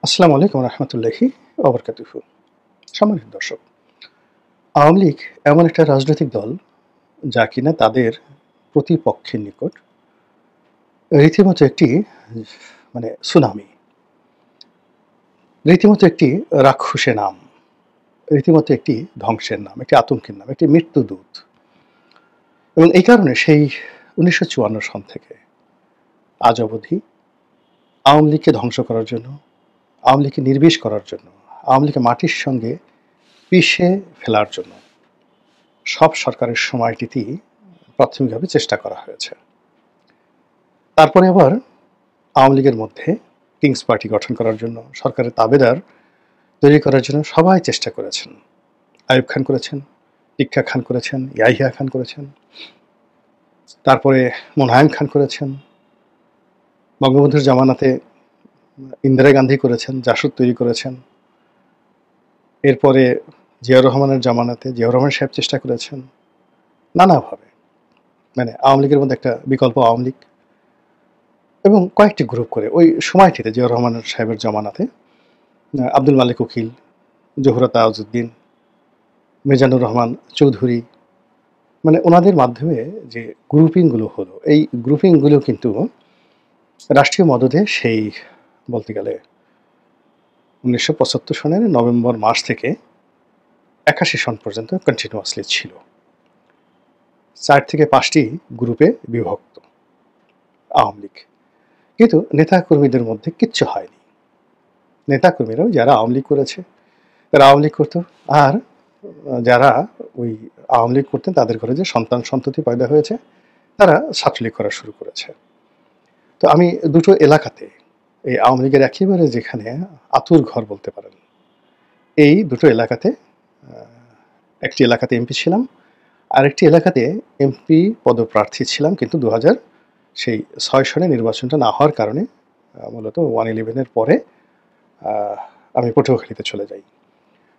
আসসালামু আলাইকুম রহমতুল্লাহি ওবরকাতুহু। সম্মানিত দর্শক, আওয়ামী লীগ এমন একটা রাজনৈতিক দল যা কিনা তাদের প্রতিপক্ষের নিকট রীতিমতো একটি সুনামি, রীতিমতো একটি রাক্ষসে নাম, রীতিমতো একটি ধ্বংসের নাম, একটি আতঙ্কের নাম, একটি মৃত্যুদূত। এবং এই কারণে সেই ১৯৫৪ সন থেকে আজ অবধি আওয়ামী লীগকে ধ্বংস করার জন্য, আওয়ামী লীগকে নির্বিষ করার জন্য, আওয়ামী লীগকে মাটির সঙ্গে পিষে ফেলার জন্য সব সরকারের সময়টিতেই প্রাথমিকভাবে চেষ্টা করা হয়েছে। তারপরে আবার আওয়ামী লীগের মধ্যে কিংস পার্টি গঠন করার জন্য, সরকারের তাবেদার তৈরি করার জন্য সবাই চেষ্টা করেছেন। আইয়ুব খান করেছেন, টিক্কা খান করেছেন, ইয়াহিয়া খান করেছেন, তারপরে মোনায়েম খান করেছেন, বঙ্গবন্ধুর জামানাতে ইন্দিরা গান্ধী করেছেন, জাসদ তৈরি করেছেন। এরপরে জিয়াউর রহমানের জামানাতে জিয়াউর রহমান সাহেব চেষ্টা করেছেন নানাভাবে। আওয়ামী লীগের মধ্যে একটা বিকল্প আওয়ামী লীগ এবং কয়েকটি গ্রুপ করে ওই সময়টিতে জিয়াউর রহমান সাহেবের জামানাতে আব্দুল মালিক উকিল, জহুরা তাজউদ্দিন, মিজানুর রহমান চৌধুরী, ওনাদের মাধ্যমে যে গ্রুপিংগুলো হলো, এই গ্রুপিংগুলো কিন্তু রাষ্ট্রীয় মদদে সেই বলতে গেলে ১৯৭৫ সনের নভেম্বর মাস থেকে ৮১ সন পর্যন্ত কন্টিনিউয়াসলি ছিল। ৪ থেকে ৫টি গ্রুপে বিভক্ত আওয়ামী লীগ। কিন্তু নেতাকর্মীদের মধ্যে কিচ্ছু হয়নি। নেতাকর্মীরাও যারা আওয়ামী লীগ করেছে তারা আওয়ামী লীগ করতো, আর যারা ওই আওয়ামী লীগ করতেন তাদের ঘরে যে সন্তান সন্ততি পয়দা হয়েছে তারা ছাত্রলীগ করা শুরু করেছে। তো আমি দুটো এলাকাতে এই আওয়ামী লীগের একেবারে যেখানে আতুর ঘর বলতে পারেন, এই দুটো এলাকাতে একটি এলাকাতে এমপি ছিলাম, আরেকটি এলাকাতে এমপি পদপ্রার্থী ছিলাম, কিন্তু ২০০৬ সনে নির্বাচনটা না হওয়ার কারণে মূলত 1/11-এর পরে আমি পটুয়াখালীতে চলে যাই।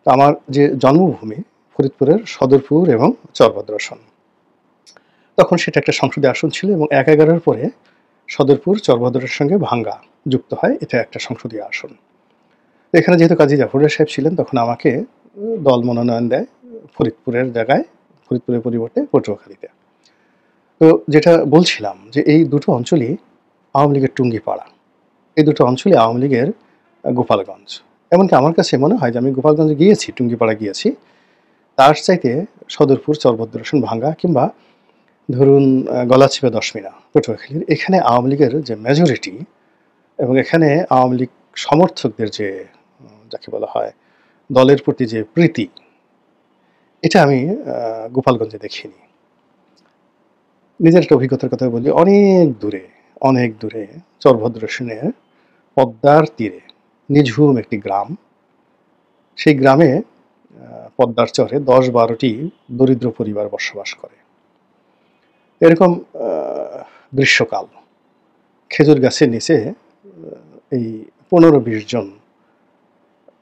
তো আমার যে জন্মভূমি ফরিদপুরের সদরপুর এবং চরভদ্র আসন, তখন সেটা একটা সংসদীয় আসন ছিল এবং ১/১১-এর পরে সদরপুর চরভদ্রের সঙ্গে ভাঙ্গা যুক্ত হয়, এটা একটা সংসদীয় আসন। এখানে যেহেতু কাজী জাফর সাহেব ছিলেন, তখন আমাকে দল মনোনয়ন দেয় ফরিদপুরের জায়গায়, ফরিদপুরের পরিবর্তে পটুয়াখালীতে। তো যেটা বলছিলাম যে এই দুটো অঞ্চলই আওয়ামী লীগের টুঙ্গিপাড়া, এই দুটো অঞ্চলই আওয়ামী লীগের গোপালগঞ্জ। এমনকি আমার কাছে মনে হয় যে আমি গোপালগঞ্জে গিয়েছি, টুঙ্গিপাড়া গিয়েছি, তার চাইতে সদরপুর, চরভদ্র আসন, ভাঙ্গা কিংবা ধরুন গলাচিপা, দশমিনা, পটুয়াখালীর এখানে আওয়ামী লীগের যে মেজরিটি এবং এখানে আওয়ামী লীগ সমর্থকদের যে যাকে বলা হয় দলের প্রতি যে প্রীতি, এটা আমি গোপালগঞ্জে দেখিনি। নিজের একটা অভিজ্ঞতার কথা বলি, অনেক দূরে চরভদ্র আসনের পদ্মার তীরে নিঝুম একটি গ্রাম, সেই গ্রামে পদ্মার চরে ১০-১২টি দরিদ্র পরিবার বসবাস করে। এরকম গ্রীষ্মকাল, খেজুর গাছের নিচে এই ১৫-২০ জন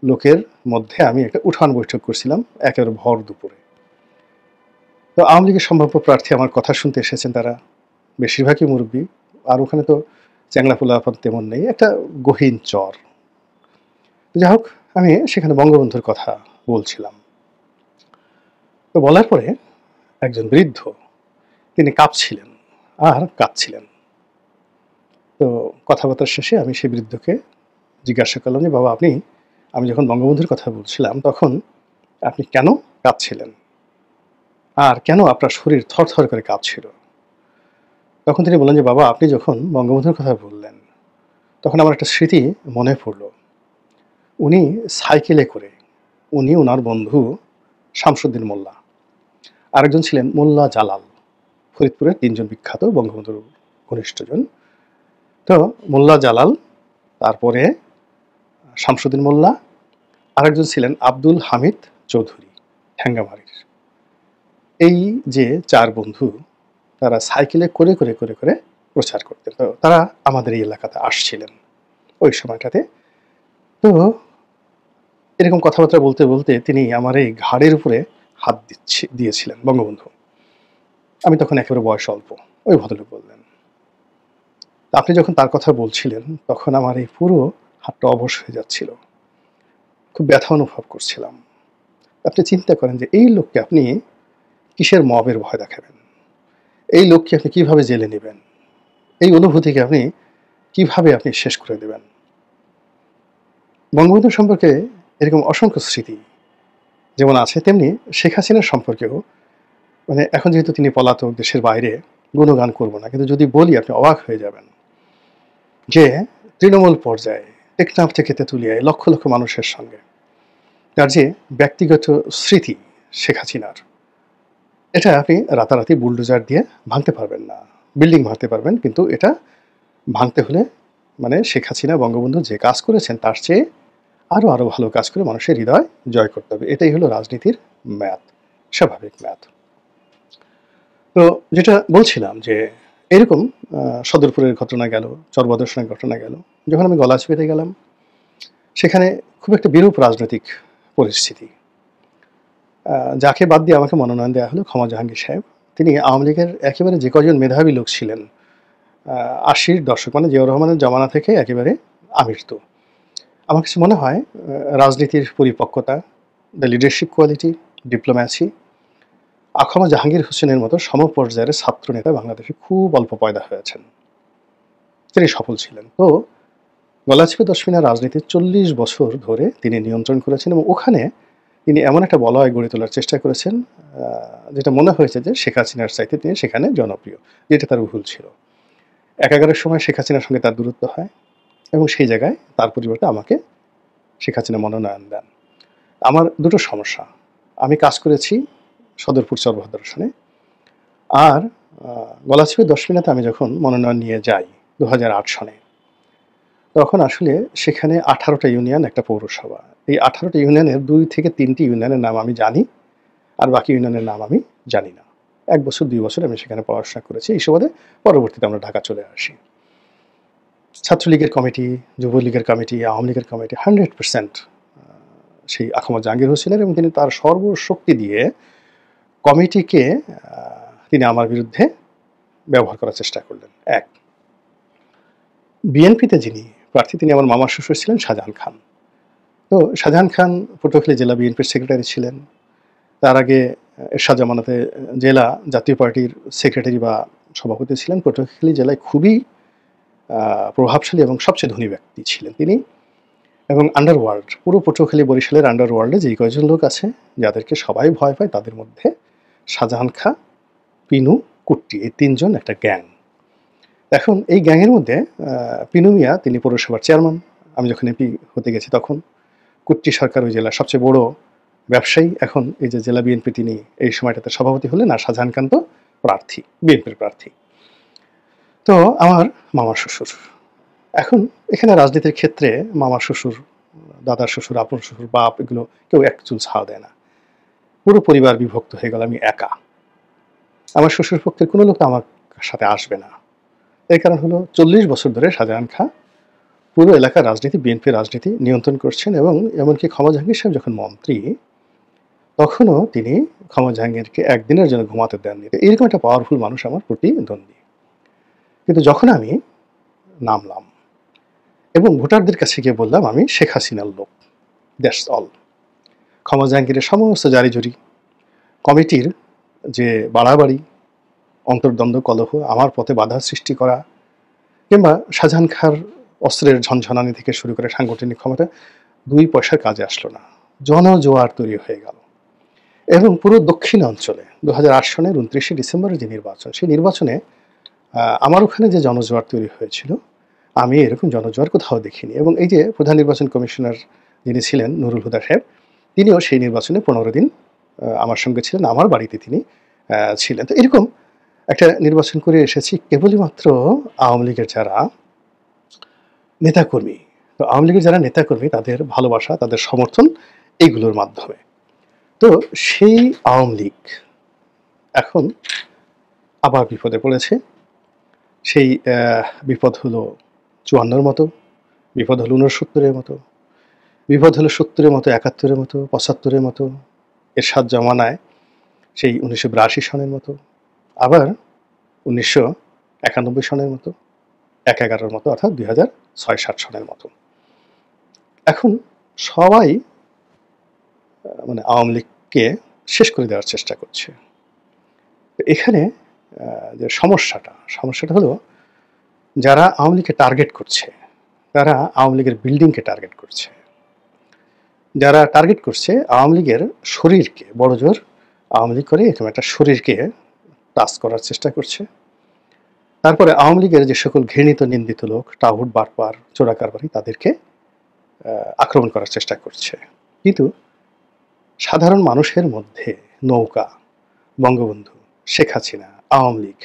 লোকের মধ্যে আমি একটা উঠান বৈঠক করছিলাম একেবারে ভর দুপুরে। তো আওয়ামী লীগের সম্ভাব্য প্রার্থী আমার কথা শুনতে এসেছেন, তারা বেশিরভাগই মুরব্বী, আর ওখানে তো চ্যাংলা পোলাপান তেমন নেই, একটা গহীন চর। যাই হোক, আমি সেখানে বঙ্গবন্ধুর কথা বলছিলাম। তো বলার পরে একজন বৃদ্ধ, তিনি কাঁপছিলেন আর কাঁদছিলেন। তো কথাবার্তার শেষে আমি সেই বৃদ্ধকে জিজ্ঞাসা করলাম যে, বাবা আপনি, আমি যখন বঙ্গবন্ধুর কথা বলছিলাম তখন আপনি কেন কাঁদছিলেন, আর কেন আপনার শরীর থরথর করে কাঁপছিল? তখন তিনি বললেন যে, বাবা আপনি যখন বঙ্গবন্ধুর কথা বললেন তখন আমার একটা স্মৃতি মনে পড়ল। উনি সাইকেলে করে, উনি ওনার বন্ধু শামসুদ্দিন মোল্লা, আরেকজন ছিলেন মোল্লা জালাল, ফরিদপুরের ৩ জন বিখ্যাত বঙ্গবন্ধুর ঘনিষ্ঠজন। তো মোল্লা জালাল, তারপরে শামসুদ্দিন মোল্লা, আরেকজন ছিলেন আব্দুল হামিদ চৌধুরী ঠ্যাঙ্গামারির। এই যে ৪ বন্ধু, তারা সাইকেলে করে করে করে করে প্রচার করতেন। তো তারা আমাদের এই এলাকাতে আসছিলেন ওই সময়টাতে। তো এরকম কথাবার্তা বলতে বলতে তিনি আমার এই ঘাড়ের উপরে হাত দিয়েছিলেন বঙ্গবন্ধু। আমি তখন একেবারে বয়স অল্প। ওই ভদ্রলোক বললেন, আপনি যখন তার কথা বলছিলেন তখন আমার এই পুরো হাতটা অবশ হয়ে যাচ্ছিল, খুব ব্যথা অনুভব করছিলাম। আপনি চিন্তা করেন যে এই লোককে আপনি কিসের মবের ভয় দেখাবেন? এই লোককে আপনি কিভাবে জেলে নেবেন? এই অনুভূতিকে আপনি কিভাবে শেষ করে দেবেন? বঙ্গবন্ধু সম্পর্কে এরকম অসংখ্য স্মৃতি যেমন আছে, তেমনি শেখ হাসিনার সম্পর্কেও মানে এখন যেহেতু তিনি পলাতক দেশের বাইরে, গুণগান করব না। কিন্তু যদি বলি আপনি অবাক হয়ে যাবেন যে তৃণমূল পর্যায়ে টেকনাফ থেকে তেঁতুলিয়ায় লক্ষ, লক্ষ মানুষের সঙ্গে তার যে ব্যক্তিগত স্মৃতি শেখ হাসিনার, এটা আপনি রাতারাতি বুলডোজার দিয়ে ভাঙতে পারবেন না। বিল্ডিং ভাঙতে পারবেন, কিন্তু এটা ভাঙতে হলে মানে শেখ হাসিনা বঙ্গবন্ধু যে কাজ করেছেন তার চেয়ে আরও ভালো কাজ করে মানুষের হৃদয় জয় করতে হবে। এটাই হলো রাজনীতির ম্যাথ, স্বাভাবিক ম্যাথ। তো যেটা বলছিলাম যে এরকম সদরপুরের ঘটনা গেল, চরবদর্শনের ঘটনা গেল। যখন আমি গলাচিপাতে গেলাম, সেখানে খুব একটা বিরূপ রাজনৈতিক পরিস্থিতি। যাকে বাদ দিয়ে আমাকে মনোনয়ন দেওয়া হলো ক্ষমা জাহাঙ্গীর সাহেব। তিনি আওয়ামী লীগের একেবারে যে কজন মেধাবী লোক ছিলেন ৮০-র দশক, মানে জিয়াউর রহমানের জমানা থেকে একেবারে আমৃত্যু। আমার কাছে মনে হয় রাজনীতির পরিপক্কতা, the leadership quality, diplomacy, Akhma Jahangir হোসেনের মতো সমপর্যায়ের ছাত্রনেতা বাংলাদেশে খুব অল্প পয়দা হয়েছেন। তিনি সফল ছিলেন। তো গলাচিপা দশমিনার রাজনীতির ৪০ বছর ধরে তিনি নিয়ন্ত্রণ করেছেন এবং ওখানে তিনি এমন একটা বলয় গড়ে তোলার চেষ্টা করেছেন যেটা মনে হয়েছে যে শেখ হাসিনার চাইতে তিনি সেখানে জনপ্রিয়, যেটা তার ভুল ছিল। একাগারের সময় শেখ হাসিনার সঙ্গে তার দূরত্ব হয় এবং সেই জায়গায় তার পরিবর্তে আমাকে শেখ হাসিনা মনোনয়ন দেন। আমার দুটো সমস্যা, আমি কাজ করেছি সদরপুর চরবদর্শনে, আর গলাচিপা দশমিনাতে আমি যখন মনোনয়ন নিয়ে যাই ২০০৮ সনে, তখন আসলে সেখানে ১৮টা ইউনিয়ন, একটা পৌরসভা। এই ১৮টা ইউনিয়নের ২ থেকে ৩টি ইউনিয়নের নাম আমি জানি, আর বাকি ইউনিয়নের নাম আমি জানি না। ১ বছর ২ বছর আমি সেখানে পড়াশোনা করেছি। এই সুবাদে পরবর্তীতে আমরা ঢাকা চলে আসি। ছাত্রলীগের কমিটি, যুবলীগের কমিটি, আওয়ামী লীগের কমিটি 100% সেই আখমা জাহাঙ্গীর হোসেনের, এবং তিনি তার সর্বশক্তি দিয়ে কমিটিকে তিনি আমার বিরুদ্ধে ব্যবহার করার চেষ্টা করলেন। এক, বিএনপিতে যিনি প্রার্থী তিনি আমার মামার শ্বশুর ছিলেন শাহজাহান খান। তো শাহজাহান খান পটুয়াখালী জেলা বিএনপির সেক্রেটারি ছিলেন। তার আগে এরশাদ জামানাতে জেলা জাতীয় পার্টির সেক্রেটারি বা সভাপতি ছিলেন। পটুয়াখালী জেলায় খুবই প্রভাবশালী এবং সবচেয়ে ধনী ব্যক্তি ছিলেন তিনি। এবং আন্ডারওয়ার্ল্ড, পুরো পটুয়াখালী বরিশালের আন্ডারওয়ার্ল্ডে যেই কয়জন লোক আছে যাদেরকে সবাই ভয় পায়, তাদের মধ্যে শাহজাহান খাঁ, পিনু, কুট্টি, এই ৩ জন একটা গ্যাং। এখন এই গ্যাংয়ের মধ্যে পিনু মিয়া তিনি পৌরসভার চেয়ারম্যান। আমি যখন এমপি হতে গেছি তখন কুট্টি সরকার ওই জেলার সবচেয়ে বড় ব্যবসায়ী। এখন এই যে জেলা বিএনপি তিনি এই সময়টাতে সভাপতি হলেন, আর শাহজাহান খান তো প্রার্থী, বিএনপির প্রার্থী। তো আমার মামার শ্বশুর। এখন এখানে রাজনীতির ক্ষেত্রে মামার শ্বশুর, দাদার শ্বশুর, আপন শ্বশুর, বাপ, এগুলো কেউ এক চুল ছাড় দেয় না। পুরো পরিবার বিভক্ত হয়ে গেল, আমি একা। আমার শ্বশুর পক্ষের কোনো লোক আমার সাথে আসবে না। এর কারণ হলো ৪০ বছর ধরে শাহজাহান খাঁ পুরো এলাকার রাজনীতি, বিএনপির রাজনীতি নিয়ন্ত্রণ করছেন, এবং এমনকি ক্ষমা জাহাঙ্গীর সাহেব যখন মন্ত্রী, তখনও তিনি ক্ষমা জাহাঙ্গীরকে একদিনের জন্য ঘুমাতে দেননি। এরকম একটা পাওয়ারফুল মানুষ আমার প্রতিদ্বন্দ্বী। কিন্তু যখন আমি নামলাম এবং ভোটারদের কাছে গিয়ে বললাম আমি শেখ হাসিনার লোক, দ্যাটস অল, ক্ষমা জাহাঙ্গীরের সমস্ত জারিজুরি, কমিটির যে বাড়াবাড়ি, অন্তর্দ্বন্দ্ব, কলহ, আমার পথে বাধা সৃষ্টি করা, কিংবা শাহজাহান খাঁর অস্ত্রের ঝনঝনানি থেকে শুরু করে সাংগঠনিক ক্ষমতা, ২ পয়সার কাজে আসলো না। জনজোয়ার তৈরি হয়ে গেল এবং পুরো দক্ষিণ অঞ্চলে ২০০৮ সনের ২৯শে ডিসেম্বরের যে নির্বাচন, সেই নির্বাচনে আমার ওখানে যে জনজোয়ার তৈরি হয়েছিল, আমি এরকম জনজোয়ার কোথাও দেখিনি। এবং এই যে প্রধান নির্বাচন কমিশনার যিনি ছিলেন নুরুল হুদা সাহেব, তিনিও সেই নির্বাচনে ১৫ দিন আমার সঙ্গে ছিলেন, আমার বাড়িতে তিনি ছিলেন। তো এরকম একটা নির্বাচন করে এসেছি কেবলই মাত্র আওয়ামী লীগের যারা নেতাকর্মী, তো আওয়ামী লীগের যারা নেতাকর্মী তাদের ভালোবাসা, তাদের সমর্থন, এইগুলোর মাধ্যমে। তো সেই আওয়ামী লীগ এখন আবার বিপদে পড়েছে। সেই বিপদ হলো ৫৪-র মতো, বিপদ হলো ৬৯-এর মতো, বিপদ হলো ৭০-এর মতো, ৭১-এর মতো, ৭৫-এর মতো, এরশাদ জমানায় সেই ১৯৮২ সনের মতো, আবার ১৯৯১ সনের মতো, ১-১১-র মতো, অর্থাৎ ২০০৬-৭ সনের মতো। এখন সবাই মানে আওয়ামী লীগকে শেষ করে দেওয়ার চেষ্টা করছে। এখানে যে সমস্যাটা হলো, যারা আওয়ামী লীগকে টার্গেট করছে তারা আওয়ামী লীগের বিল্ডিংকে টার্গেট করছে, যারা টার্গেট করছে আওয়ামী লীগের শরীরকে, বড় জোর আওয়ামী লীগ করে এরকম একটা শরীরকে টাচ করার চেষ্টা করছে। তারপরে আওয়ামী লীগের যে সকল ঘৃণিত নিন্দিত লোক, টাউট বাটপার চোরাকারবারি, তাদেরকে আক্রমণ করার চেষ্টা করছে। কিন্তু সাধারণ মানুষের মধ্যে নৌকা, বঙ্গবন্ধু, শেখ হাসিনা, আওয়ামী লীগ,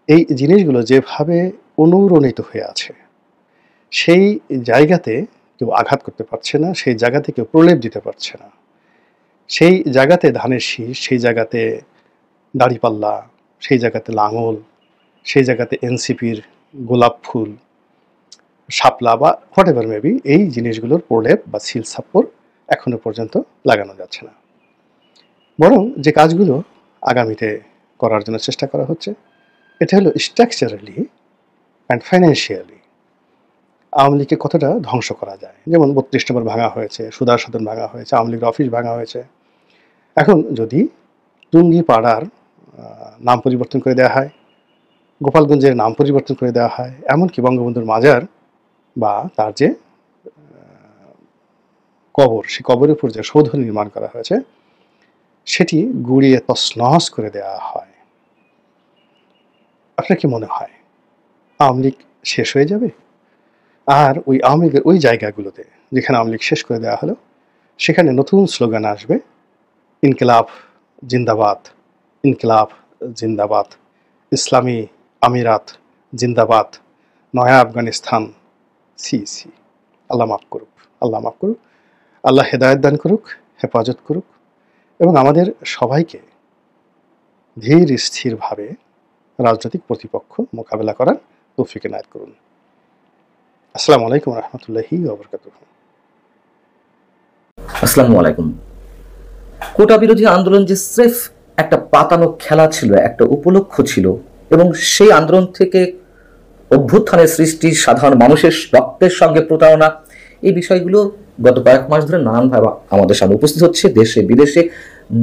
এই জিনিসগুলো যেভাবে অনুরণিত হয়ে আছে, সেই জায়গাতে কেউ আঘাত করতে পারছে না, সেই জায়গাতে কেউ প্রলেপ দিতে পারছে না। সেই জায়গাতে ধানের শীষ, সেই জায়গাতে দাড়িপাল্লা, সেই জায়গাতে লাঙল, সেই জায়গাতে এনসিপির গোলাপ ফুল, শাপলা বা হোয়াট এভার মেবি, এই জিনিসগুলোর প্রলেপ বা সিল সাপ্পর এখনো পর্যন্ত লাগানো যাচ্ছে না। বরং যে কাজগুলো আগামীতে করার জন্য চেষ্টা করা হচ্ছে, এটা হলো স্ট্রাকচারালি অ্যান্ড ফাইন্যান্সিয়ালি আওয়ামী লীগকে কতটা ধ্বংস করা যায়। যেমন 32 নম্বর ভাঙা হয়েছে, সুদার সদন ভাঙা হয়েছে, আওয়ামী লীগের অফিস ভাঙা হয়েছে। এখন যদি টুঙ্গিপাড়ার নাম পরিবর্তন করে দেওয়া হয়, গোপালগঞ্জের নাম পরিবর্তন করে দেওয়া হয়, এমনকি বঙ্গবন্ধুর মাজার বা তার যে কবর, সেই কবরের উপর যে সৌধ নির্মাণ করা হয়েছে সেটি গুঁড়িয়ে তছনছ করে দেওয়া হয়, আপনার কি মনে হয় আওয়ামী লীগ শেষ হয়ে যাবে? আর ওই আওয়ামী লীগের ওই জায়গাগুলোতে যেখানে আওয়ামী লীগ শেষ করে দেওয়া হলো, সেখানে নতুন স্লোগান আসবে, ইনকিলাব জিন্দাবাদ, ইনকিলাব জিন্দাবাদ, ইসলামী আমিরাত জিন্দাবাদ, নয়া আফগানিস্তান। সি সি, আল্লাহ মাফ করুক, আল্লাহ মাফ করুক, আল্লাহ হেদায়েত দান করুক, হেফাজত করুক, এবং আমাদের সবাইকে ধীর স্থিরভাবে রাজনৈতিক প্রতিপক্ষ মোকাবেলা করার তৌফিক এনায়েত করুন। আসসালামু আলাইকুম রহমতুল্লাহি ওয়া বারাকাতুহু। আসসালামু আলাইকুম। কোটা বিরোধী আন্দোলন যে স্রেফ একটা পাতানো খেলা ছিল, একটা উপলক্ষ ছিল, এবং সেই আন্দোলন থেকে অভ্যুত্থানের সৃষ্টি, সাধারণ মানুষের রক্তের সঙ্গে প্রতারণা, এই বিষয়গুলো গত কয়েক মাস ধরে নানানভাবে আমাদের সামনে উপস্থিত হচ্ছে। দেশে বিদেশে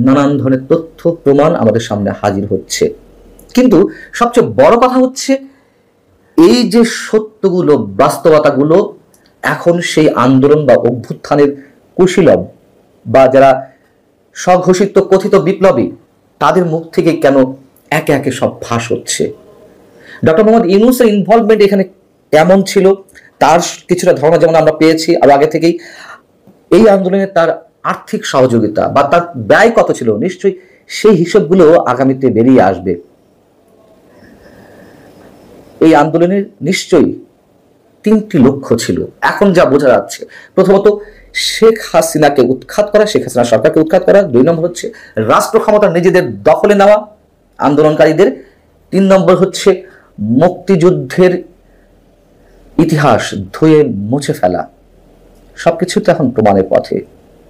নানান ধরনের তথ্য প্রমাণ আমাদের সামনে হাজির হচ্ছে। কিন্তু সবচেয়ে বড় কথা হচ্ছে, এই যে সত্যগুলো, বাস্তবতাগুলো এখন সেই আন্দোলন বা অভ্যুত্থানের কুশীলব বা যারা স্বঘোষিত কথিত বিপ্লবী, তাদের মুখ থেকে কেন একে একে সব ফাঁস হচ্ছে? ডক্টর মোহাম্মদ ইউনূসের ইনভলভমেন্ট এখানে কেমন ছিল, তার কিছুটা ধারণা যেমন আমরা পেয়েছি, আর আগে থেকেই এই আন্দোলনে তার আর্থিক সহযোগিতা বা তার ব্যয় কত ছিল, নিশ্চয়ই সেই হিসেবগুলো আগামীতে বেরিয়ে আসবে। এই আন্দোলনের নিশ্চয়ই 3টি লক্ষ্য ছিল এখন যা বোঝা যাচ্ছে। প্রথমত, শেখ হাসিনাকে উৎখাত করা, শেখ হাসিনা সরকারকে উৎখাত করা। 2 নম্বর হচ্ছে রাষ্ট্র ক্ষমতা নিজেদের দখলে নেওয়া আন্দোলনকারীদের। 3 নম্বর হচ্ছে মুক্তিযুদ্ধের ইতিহাস ধুয়ে মুছে ফেলা। সবকিছু তো এখন প্রমাণের পথে,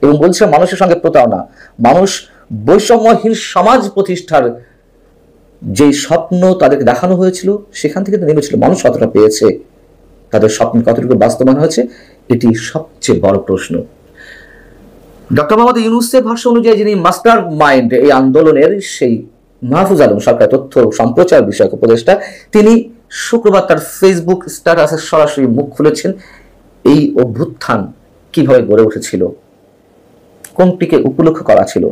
এবং বলছে মানুষের সঙ্গে প্রতারণা। মানুষ বৈষম্যহীন সমাজ প্রতিষ্ঠার যে স্বপ্ন তাদেরকে দেখানো হয়েছিল, সেখান থেকে তো নেমেছিল। মানুষ কতটা পেয়েছে, তাদের স্বপ্ন কতটুকু বাস্তবায়ন হয়েছে, এটি সবচেয়ে বড় প্রশ্ন। ডক্টর মোহাম্মদ ইউনূসের ভাষ্য অনুযায়ী যিনি মাস্টার মাইন্ড এই আন্দোলনের, সেই মাহফুজ আলম সরকার তথ্য সম্প্রচার বিষয়ক উপদেষ্টা, তিনি শুক্রবার তার ফেসবুক স্ট্যাটাসে সরাসরি মুখ খুলেছেন এই অভ্যুত্থান কিভাবে গড়ে উঠেছিল, কোনটিকে উপলক্ষ করা ছিল।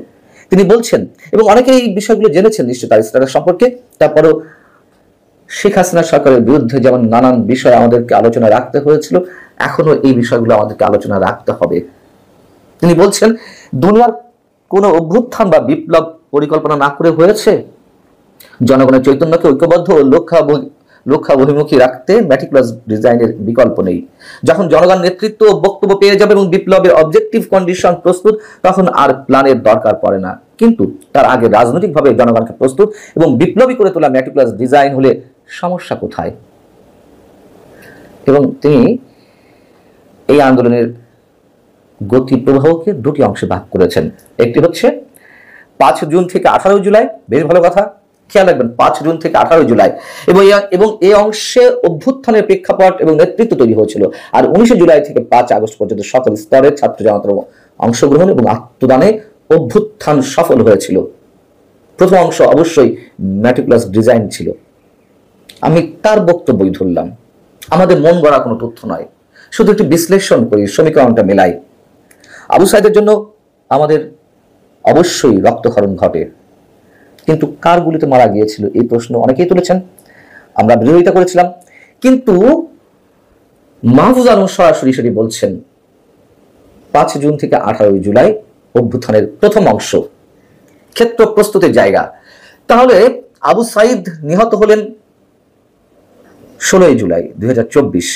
তিনি বলছেন, এবং অনেকে এই বিষয়গুলো জেনেছেন নিশ্চয় তার স্ট্যাটাস সম্পর্কে, তারপরেও শেখ হাসিনা সরকারের বিরুদ্ধে যেমন নানান বিষয় আমাদেরকে আলোচনা রাখতে হয়েছিল, এখনো এই বিষয়গুলো আমাদেরকে আলোচনা রাখতে হবে। তিনি বলছেন, দুনিয়ার কোন অভ্যুত্থান বা বিপ্লব পরিকল্পনা না করে হয়েছে। জনগণের চৈতন্যকে ঐক্যবদ্ধ ও লক্ষ্যাভিমুখী রাখতে ম্যাটিকুলাস ডিজাইনের বিকল্প নেই। যখন জনগণ নেতৃত্ব ও বক্তব্য পেয়ে যাবে এবং বিপ্লবের অবজেক্টিভ কন্ডিশন প্রস্তুত, তখন আর প্ল্যানের দরকার পড়ে না। কিন্তু তার আগে রাজনৈতিকভাবে জনগণকে প্রস্তুত এবং বিপ্লবী করে তোলা ম্যাটিকুলাস ডিজাইন হলে সমস্যা কোথায়? এবং তিনি এই আন্দোলনের গতি প্রবাহকে 2টি অংশে ভাগ করেছেন। একটি হচ্ছে 5 জুন থেকে 18 জুলাই, বেশ ভালো কথা। খেয়াল রাখবেন 5 জুন থেকে 18 জুলাই এবং এই অংশে অভ্যুত্থানের প্রেক্ষাপট এবং নেতৃত্ব তৈরি হয়েছিল। আর 19 জুলাই থেকে 5 আগস্ট পর্যন্ত সকল স্তরের ছাত্র জনতার অংশগ্রহণ এবং আত্মদানে অভ্যুত্থান সফল হয়েছিল। প্রথম অংশ অবশ্যই ম্যাটিকুলাস ডিজাইন ছিল। আমি তার বক্তব্যই ধরলাম, আমাদের মন গড়া কোনো তথ্য নয়, শুধু একটু বিশ্লেষণ করি, সমীকরণটা মেলাই। আবু সাইদের জন্য আমাদের অবশ্যই রক্তক্ষরণ ঘটে, কিন্তু কার গুলিতে মারা গিয়েছিল এই প্রশ্ন অনেকেই তুলেছেন, আমরা বিরোধিতা করেছিলাম। কিন্তু মাহফুজ আলম সরাসরি সেটি বলছেন 5 জুন থেকে 18 জুলাই অভ্যুত্থানের প্রথম অংশ, ক্ষেত্র প্রস্তুতের জায়গা। তাহলে আবু সাইদ নিহত হলেন 16 জুলাই 2024।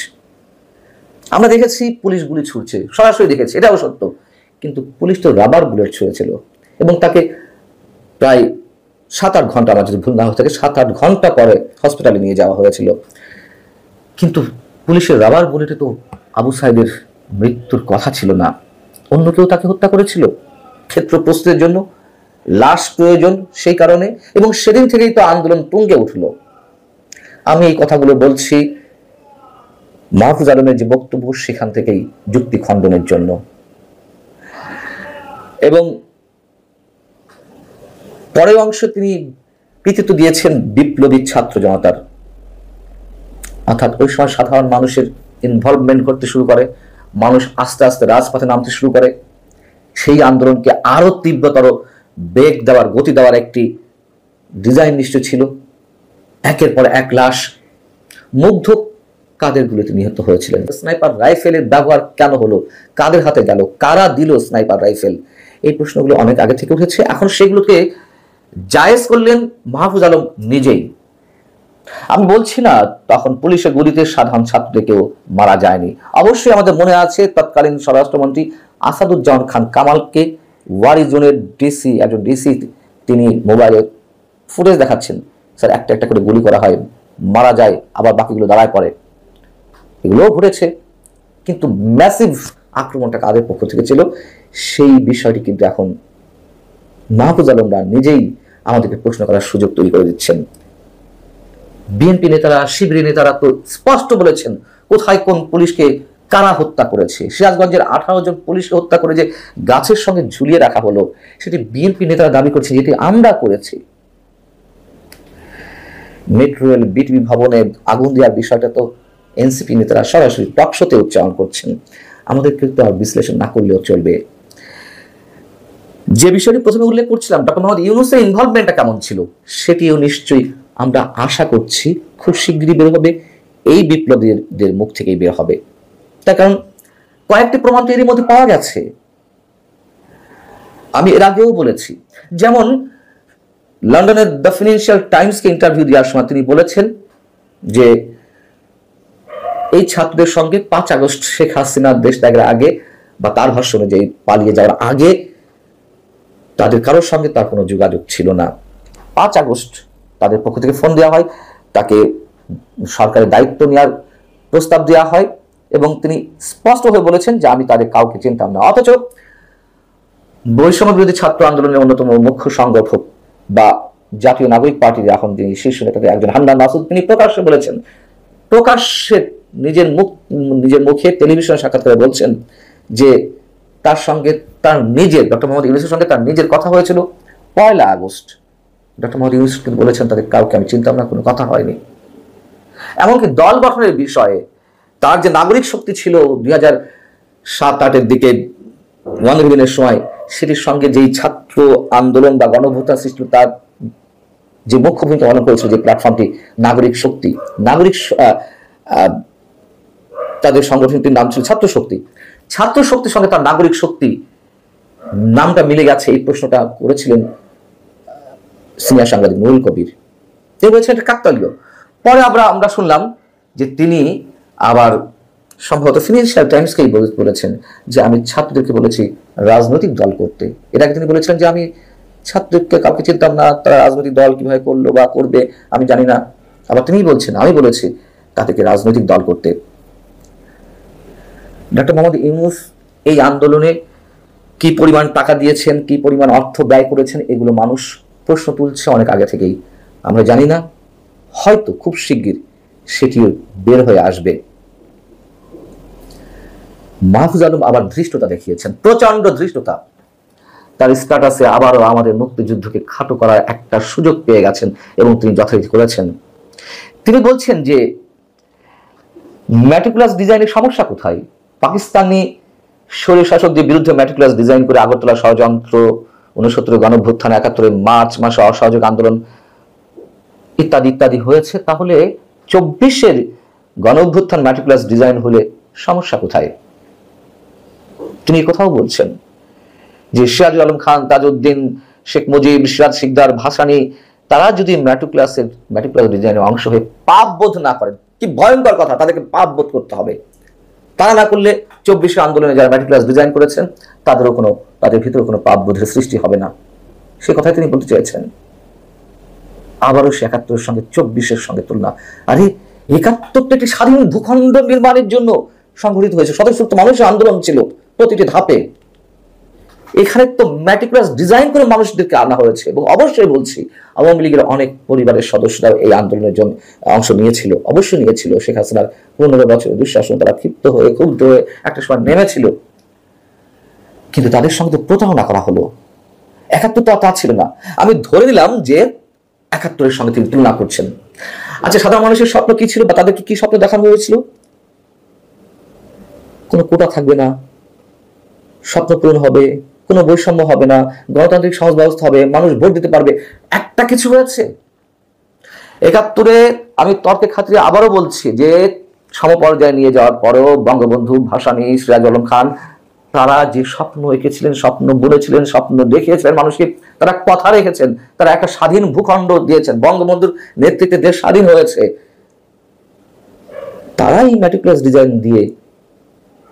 আমরা দেখেছি পুলিশ গুলি ছুড়ছে, সরাসরি দেখেছি, এটাও সত্য, কিন্তু পুলিশ তো রাবার বুলেট ছুঁড়েছিল এবং তাকে প্রায় 7-8 ঘন্টা, আমার যদি ভুল না হয়ে থাকে 7-8 ঘন্টা পরে হসপিটালে নিয়ে যাওয়া হয়েছিল। কিন্তু পুলিশের রাবার বুলেটে তো আবু সাইদের মৃত্যুর কথা ছিল না, অন্য কেউ তাকে হত্যা করেছিল। ক্ষেত্র প্রস্তুতের জন্য লাশ প্রয়োজন, সেই কারণে, এবং সেদিন থেকেই তো আন্দোলন তুঙ্গে উঠল। আমি এই কথাগুলো বলছি মাহফুজ আলমের যে বক্তব্য সেখান থেকেই যুক্তি খণ্ডনের জন্য। এবং পরের অংশে তিনি কৃতিত্ব দিয়েছেন বিপ্লবী ছাত্র জনতার, অর্থাৎ ওই সময় সাধারণ মানুষের ইনভলভমেন্ট করতে শুরু করে, মানুষ আস্তে আস্তে রাজপথে নামতে শুরু করে। সেই আন্দোলনকে আরো তীব্রতর বেগ দেওয়ার, গতি দেওয়ার একটি ডিজাইন নিশ্চয় ছিল। একের পর এক লাশ, মুগ্ধ কাদের গুলিতে নিহত হয়েছিলেন। স্নাইপার রাইফেলের ব্যবহার কেন হলো, কাদের হাতে গেল, কারা দিল স্নাইপার রাইফেল, এই প্রশ্নগুলো অনেক আগে থেকে উঠেছে। এখন সেগুলোকে জায়েজ করলেন মাহফুজ আলম নিজেই। আমি বলছি না তখন পুলিশের গুলিতে সাধারণ ছাত্রদেরকেও মারা যায়নি। অবশ্যই আমাদের মনে আছে তৎকালীন স্বরাষ্ট্রমন্ত্রী আসাদুজ্জামান খান কামালকে ওয়ারি জোনের ডিসি, একজন ডিসি, তিনি মোবাইলে ফুটেজ দেখাচ্ছেন, স্যার একটা একটা করে গুলি করা হয়, মারা যায়, আবার বাকিগুলো দাঁড়ায় পড়ে, এগুলোও ঘটেছে। কিন্তু ম্যাসিভ আক্রমণটা কাদের পক্ষ থেকে ছিল সেই বিষয়টি কিন্তু এখন মাহফুজ আলমরা নিজেই আমাদেরকে প্রশ্ন করার সুযোগ তৈরি করে দিচ্ছেন। বিএনপি নেতারা, শিবিরের নেতারা তো স্পষ্ট বলেছেন কোথায় কোন পুলিশকে কারা হত্যা করেছে। সিরাজগঞ্জের 18 জন পুলিশকে হত্যা করে যে গাছের সঙ্গে ঝুলিয়ে রাখা হলো, সেটি বিএনপি নেতারা দাবি করছে যেটি আমরা করেছি। মেট্রো রেল বিটিভি ভবনে আগুন দেওয়ার বিষয়টা তো এনসিপি নেতারা সরাসরি টকশোতে উচ্চারণ করছেন, আমাদের কিন্তু আর বিশ্লেষণ না করলেও চলবে। যে বিষয়টি প্রথমে উল্লেখ করছিলাম, ডক্টর মোহাম্মদ ইউনূসের ইনভলভমেন্টটা কেমন ছিল, সেটিও নিশ্চয়ই আমরা আশা করছি খুব শীঘ্রই বের হবে, এই বিপ্লবীদের মুখ থেকেই বের হবে। তার কারণ কয়েকটি প্রমাণ তো এর মধ্যে পাওয়া গেছে। আমি এর আগেও বলেছি, যেমন লন্ডনের দ্য ফিনান্সিয়াল টাইমসকে ইন্টারভিউ দেওয়ার সময় তিনি বলেছেন যে এই ছাত্রদের সঙ্গে 5 আগস্ট শেখ হাসিনা দেশ ত্যাগের আগে বা তার ভাষ্য অনুযায়ী পালিয়ে যাওয়ার আগে তাদের কারোর সঙ্গে তার কোনো যোগাযোগ ছিল না। 5 আগস্ট তাদের পক্ষ থেকে ফোন দেওয়া হয়, তাকে সরকারের দায়িত্ব নেওয়ার প্রস্তাব দেওয়া হয় এবং তিনি স্পষ্ট হয়ে বলেছেন যে আমি তাদের কাউকে চিনতাম না। অথচ বৈষম্য বিরোধী ছাত্র আন্দোলনের অন্যতম মুখ্য সংগঠক বা জাতীয় নাগরিক পার্টির এখন যিনি শীর্ষ নেতাদের একজন হান্নান মাসুদ, তিনি প্রকাশ্যে বলেছেন, প্রকাশ্যে নিজের মুখে টেলিভিশন সাক্ষাৎকারে বলছেন যে তার সঙ্গে তার নিজের, ডক্টর মোহাম্মদ ইউনূসের সঙ্গে তার নিজের কথা হয়েছিল 1 আগস্ট। ডক্টর মোহাম্মদ ইউনূস কিন্তু বলেছেন তাদের কাউকে আমি চিনতাম না, কোনো কথা হয়নি। এমনকি দল গঠনের বিষয়ে তার যে নাগরিক শক্তি ছিল 2007-08-এর দিকে ওয়ানরিবিনের সময়, সেটির সঙ্গে যেই ছাত্র আন্দোলন বা গণভোটা সৃষ্টি, তার যে মুখ্য ভূমিকা পালন করেছিল যে প্ল্যাটফর্মটি নাগরিক শক্তি, তাদের সংগঠনটির নাম ছিল ছাত্র শক্তি। ছাত্র শক্তির সঙ্গে তার নাগরিক শক্তি নামটা মিলে গেছে, এই প্রশ্নটা করেছিলেন সিনিয়র সাংবাদিক নুরুল কবির। তিনি বলেছেন এটা কাকতালীয়। পরে আমরা শুনলাম যে তিনি আবার সম্ভবত ফিনান্সিয়াল টাইমসকেই বলেছেন যে আমি ছাত্রদেরকে বলেছি রাজনৈতিক দল করতে। এর আগে তিনি বলেছিলেন যে আমি ছাত্রদেরকে কাউকে চিনতাম না, তারা রাজনৈতিক দল কিভাবে করলো বা করবে আমি জানি না। আবার তিনি বলছেন আমি বলেছি তাদেরকে রাজনৈতিক দল করতে। ডক্টর মোহাম্মদ ইউনূস এই আন্দোলনে কি পরিমাণ টাকা দিয়েছেন, কি পরিমাণ অর্থ ব্যয় করেছেন, এগুলো মানুষ প্রশ্ন তুলছে অনেক আগে থেকেই। আমরা জানি না, হয়তো খুব শিগগির সেটিও বের হয়ে আসবে। মাহফুজ আলম আবার ধৃষ্টতা দেখিয়েছেন, প্রচন্ড ধৃষ্টতা। তার স্ট্যাটাসে আবারও আমাদের মুক্তিযুদ্ধকে খাটো করার একটা সুযোগ পেয়ে গেছেন এবং তিনি যথারীতি করেছেন। তিনি বলছেন যে ম্যাটিকুলাস ডিজাইনের সমস্যা কোথায়? পাকিস্তানি স্বৈরশাসকদের বিরুদ্ধে ম্যাটিকুলাস ডিজাইন করে আগরতলা ষড়যন্ত্র, 69 গণঅভ্যুত্থান, 71 মার্চ মাসে অসহযোগ আন্দোলন ইত্যাদি ইত্যাদি হয়েছে। তাহলে 24-এর গণঅভ্যুত্থান ম্যাটিকুলাস ডিজাইন হলে সমস্যা কোথায়? তিনি কোথাও বলছেন যে সিরাজুল আলম খান, তাজউদ্দিন, শেখ মুজিব, সিরাজ শিকদার, ভাসানী তারা যদি ম্যাটিকুলাস ডিজাইনের অংশ হয়ে পাপ বোধ না করেন, কি ভয়ঙ্কর কথা, তাদেরকে পাপ বোধ করতে হবে। তারা না করলে 24 আন্দোলনে যারা ম্যাটিকুলাস ডিজাইন করেছেন তাদের ভিতরে কোনো পাপ বোধের সৃষ্টি হবে না, সে কথাই তিনি বলতে চেয়েছেন। আবারও সে 71-এর সঙ্গে 24-এর সঙ্গে তুলনা। আরে 71টা একটি স্বাধীন ভূখণ্ড নির্মাণের জন্য সংঘটিত হয়েছে, স্বতঃস্ফূর্ত মানুষের আন্দোলন ছিল প্রতিটি ধাপে। এখানে তো ম্যাটিকুলাস ডিজাইন করে মানুষদেরকে আনা হয়েছে। এবং অবশ্যই বলছি, আওয়ামী লীগের অনেক পরিবারের সদস্যরা এই আন্দোলনের জন্য অংশ নিয়েছিল, অবশ্যই নিয়েছিল। শেখ হাসিনার 15 বছরের দুঃশাসন তারা ক্ষিপ্ত হয়ে ক্ষুব্ধ হয়ে একটা সময় নেমেছিল, কিন্তু তাদের সঙ্গে তো প্রতারণা করা হলো। 71 তো তা ছিল না। আমি ধরে নিলাম যে 71-এর সঙ্গে তিনি তুলনা করছেন। আচ্ছা, সাধারণ মানুষের স্বপ্ন কি ছিল বা তাদেরকে কি স্বপ্ন দেখানো হয়েছিল? কোনো কোটা থাকবে না, স্বপ্ন পূরণ হবে, কোনো বৈষম্য হবে না, গণতান্ত্রিক সমাজ ব্যবস্থা হবে, মানুষ ভোট দিতে পারবে। একটা কিছু হয়েছে 71-এ। আমি তর্কের খাতিরে আবারও বলছি যে সমপর্যায়ে নিয়ে যাওয়ার পরেও বঙ্গবন্ধু, ভাসানী, সিরাজুল আলম খান তারা যে স্বপ্ন এঁকেছিলেন, স্বপ্ন বুনেছিলেন, স্বপ্ন দেখিয়েছিলেন মানুষকে, তারা কথা রেখেছেন। তারা একটা স্বাধীন ভূখণ্ড দিয়েছেন, বঙ্গবন্ধুর নেতৃত্বে দেশ স্বাধীন হয়েছে। তারাই ম্যাটিকুলাস ডিজাইন দিয়ে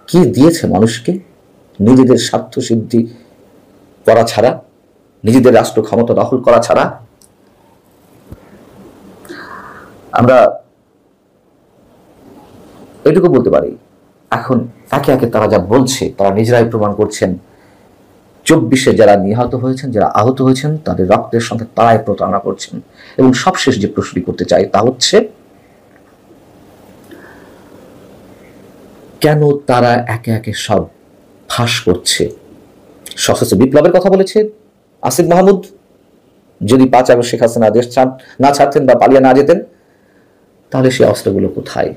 কি দিয়েছে মানুষকে? নিজেদের স্বার্থ সিদ্ধি করা ছাড়া, নিজেদের রাষ্ট্র ক্ষমতা দখল করা ছাড়া। আমরা এটুকু বলতে পারি, এখন একে একে তারা যা বলছে তারা নিজেরাই প্রমাণ করছেন। 24-এ যারা নিহত হয়েছেন, যারা আহত হয়েছেন, তাদের রক্তের সঙ্গে তারাই প্রতারণা করছেন। এবং সবশেষ যে প্রশ্নটি করতে চাই তা হচ্ছে, কেন তারা একে একে সব ফাঁস করছে? সশস্ত্র বিপ্লবের কথা বলেছে আসিফ মাহমুদ। যদি 5 আগস্ট শেখ হাসিনা দেশ না ছাড়তেন বা পালিয়ে না যেতেন, তাহলে সেই অস্ত্রগুলো কোথায়?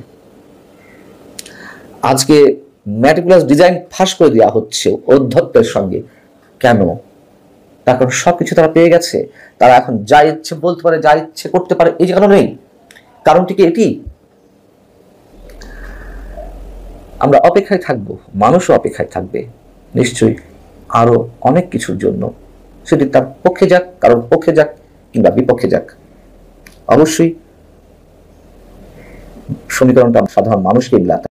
আজকে ম্যাটিকুলাস ডিজাইন ফাঁস করে দেওয়া হচ্ছে অধ্যত্বের সঙ্গে। কেন? তার কারণ সবকিছু তারা পেয়ে গেছে। তারা এখন যা ইচ্ছে বলতে পারে, যা ইচ্ছে করতে পারে। এই যে কারণেই, কারণটি কি এটি? আমরা অপেক্ষায় থাকবো, মানুষও অপেক্ষায় থাকবে নিশ্চয়ই আরো অনেক কিছুর জন্য। সেটি তার পক্ষে যাক, কারোর পক্ষে যাক কিংবা বিপক্ষে যাক, অবশ্যই সমীকরণটা সাধারণ মানুষকে মিলাতে